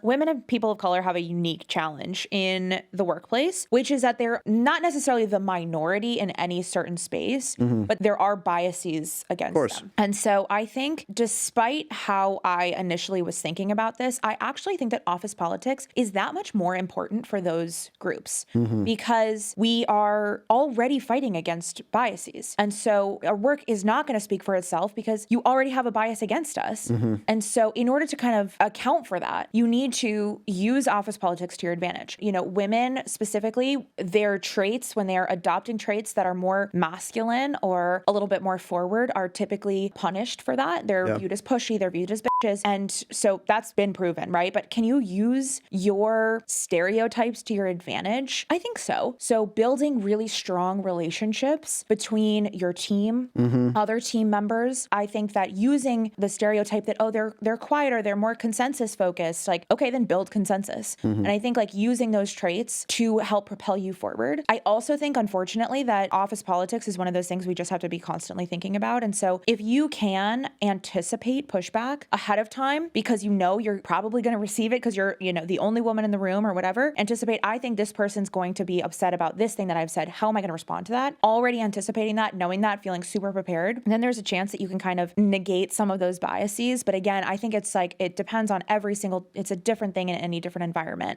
women and people of color have a unique challenge in the workplace, which is that they're not necessarily the minority in any certain space, but there are biases against them. And so I think despite how I initially was thinking about this, I actually think that office politics is that much more important for those groups because we are already fighting against biases. And so our work is not going to speak for itself because you already have a bias against us. And so in order to kind of account for that, you need to use office politics to your advantage. You know, women specifically, their traits, when they are adopting traits that are more masculine or a little bit more forward, are typically punished for that. They're viewed as pushy, they're viewed as bitches. And so that's been proven, right? But can you use your stereotypes to your advantage? I think so. So building really strong relationships between your team, other team members. I think that using the stereotype that, oh, they're quieter, they're more consensus focused, like, okay, then build consensus. And I think like using those traits to help propel you forward. I also think, unfortunately, that office politics is one of those things we just have to be constantly thinking about. And so if you can anticipate pushback ahead of time because you know you're probably going to receive it because you're, you know, the only woman in the room or whatever, anticipate, I think this person's going to be upset about this thing that I've said. How am I going to respond to that? Already anticipating that, knowing that, feeling super prepared. And then there's a chance that you can kind of negate some of those biases. But again, I think it's like, it depends on every single, it's a different thing in any different environment.